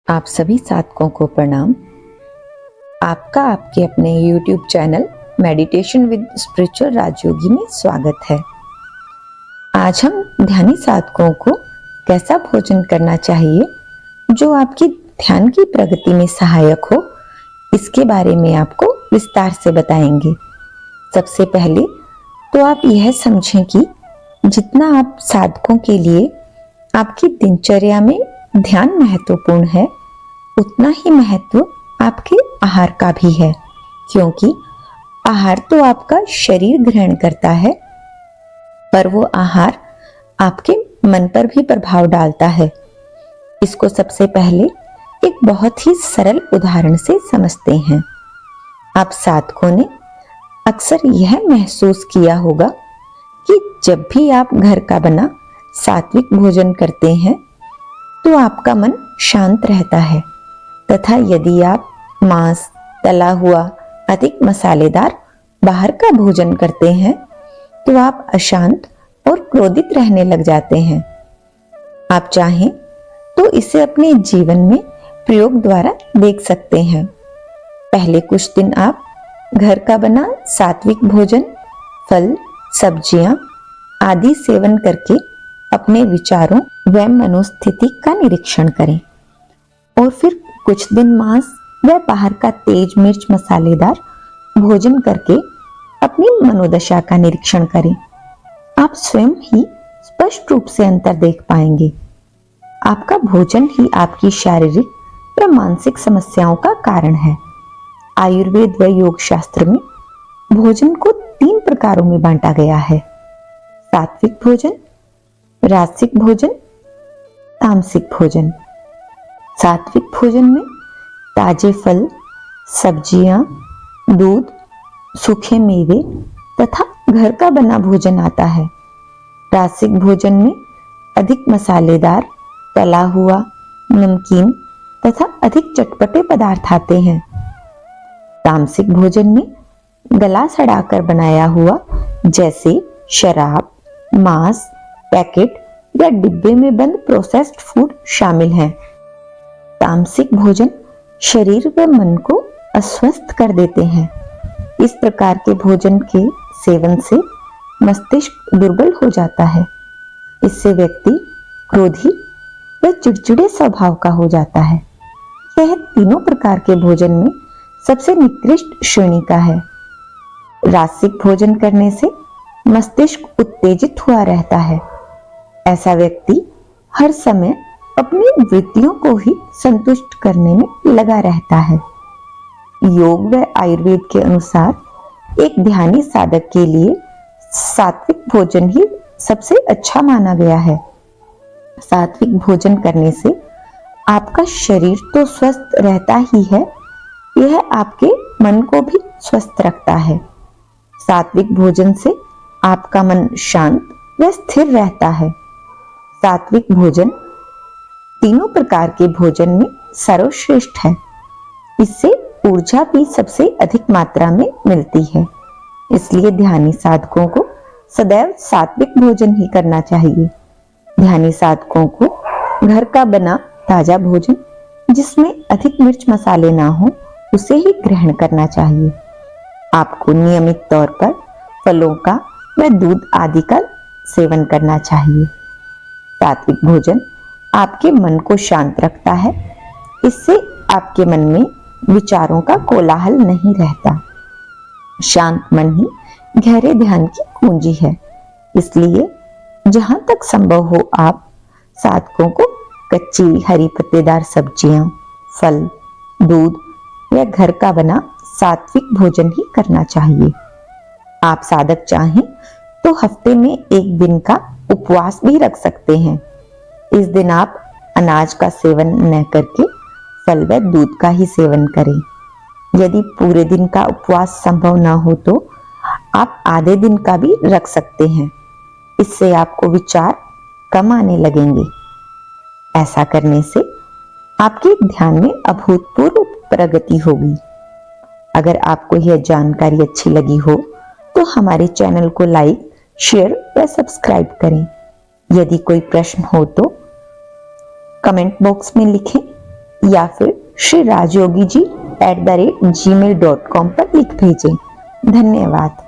आप सभी साधकों को प्रणाम। आपका आपके अपने YouTube channel meditation with spiritual Rajyogi में स्वागत है। आज हम ध्यानी साधकों को कैसा भोजन करना चाहिए जो आपकी ध्यान की प्रगति में सहायक हो, इसके बारे में आपको विस्तार से बताएंगे। सबसे पहले तो आप यह समझें कि जितना आप साधकों के लिए आपकी दिनचर्या में ध्यान महत्वपूर्ण है, उतना ही महत्व आपके आहार का भी है, क्योंकि आहार तो आपका शरीर ग्रहण करता है, पर वो आहार आपके मन पर भी प्रभाव डालता है। इसको सबसे पहले एक बहुत ही सरल उदाहरण से समझते हैं। आप साधकों ने अक्सर यह महसूस किया होगा कि जब भी आप घर का बना सात्विक भोजन करते हैं तो आपका मन शांत रहता है, तथा यदि आप मांस, तला हुआ, अधिक मसालेदार बाहर का भोजन करते हैं तो आप अशांत और क्रोधित रहने लग जाते हैं। आप चाहें तो इसे अपने जीवन में प्रयोग द्वारा देख सकते हैं। पहले कुछ दिन आप घर का बना सात्विक भोजन, फल, सब्जियां आदि सेवन करके अपने विचारों व मनोस्थिति का निरीक्षण करें, और फिर कुछ दिन मांस व बाहर का तेज मिर्च मसालेदार भोजन करके अपनी मनोदशा का निरीक्षण करें। आप स्वयं ही स्पष्ट रूप से अंतर देख पाएंगे। आपका भोजन ही आपकी शारीरिक व मानसिक समस्याओं का कारण है। आयुर्वेद व योग शास्त्र में भोजन को 3 प्रकारों में बांटा गया है: सात्विक भोजन, राजसिक भोजन, तामसिक भोजन। सात्विक भोजन में ताजे फल, सब्जियां, दूध, सूखे मेवे तथा घर का बना भोजन आता है। राजसिक भोजन में अधिक मसालेदार, तला हुआ, नमकीन तथा अधिक चटपटे पदार्थ आते हैं। तामसिक भोजन में गला सड़ाकर बनाया हुआ, जैसे शराब, मांस, पैकेट या डिब्बे में बंद प्रोसेस्ड फूड शामिल हैं। तामसिक भोजन शरीर व मन को अस्वस्थ कर देते हैं। इस प्रकार के भोजन के सेवन से मस्तिष्क दुर्बल हो जाता है। इससे व्यक्ति क्रोधी व चिड़चिड़े स्वभाव का हो जाता है। यह तीनों प्रकार के भोजन में सबसे निकृष्ट श्रेणी का है। राजसिक भोजन करने से मस्तिष्क उत्तेजित हुआ रहता है। ऐसा व्यक्ति हर समय अपनी वृत्तियों को ही संतुष्ट करने में लगा रहता है। योग व आयुर्वेद के अनुसार एक ध्यानी साधक के लिए सात्विक भोजन ही सबसे अच्छा माना गया है। सात्विक भोजन करने से आपका शरीर तो स्वस्थ रहता ही है, यह आपके मन को भी स्वस्थ रखता है। सात्विक भोजन से आपका मन शांत व स्थिर रहता है। सात्विक भोजन तीनों प्रकार के भोजन में सर्वश्रेष्ठ है। इससे ऊर्जा भी सबसे अधिक मात्रा में मिलती है। इसलिए ध्यानी साधकों को सदैव सात्विक भोजन ही करना चाहिए। ध्यानी साधकों को घर का बना ताजा भोजन, जिसमें अधिक मिर्च मसाले ना हो, उसे ही ग्रहण करना चाहिए। आपको नियमित तौर पर फलों का व दूध आदि का सेवन करना चाहिए। सात्विक भोजन आपके मन को शांत रखता है। इससे आपके मन में विचारों का कोलाहल नहीं रहता। शांत मन ही गहरे ध्यान की कुंजी है। इसलिए जहां तक संभव हो, आप साधकों को कच्ची हरी पत्तेदार सब्जियां, फल, दूध या घर का बना सात्विक भोजन ही करना चाहिए। आप साधक चाहें तो हफ्ते में एक दिन का उपवास भी रख सकते हैं। इस दिन आप अनाज का सेवन न करके फल व दूध का ही सेवन करें। यदि पूरे दिन का उपवास संभव न हो तो आप आधे दिन का भी रख सकते हैं। इससे आपको विचार कम आने लगेंगे। ऐसा करने से आपके ध्यान में अभूतपूर्व प्रगति होगी। अगर आपको यह जानकारी अच्छी लगी हो तो हमारे चैनल को लाइक, शेयर व सब्सक्राइब करें। यदि कोई प्रश्न हो तो कमेंट बॉक्स में लिखें या फिर श्रीराजयोगी जी @gmail.com पर लिख भेजें। धन्यवाद।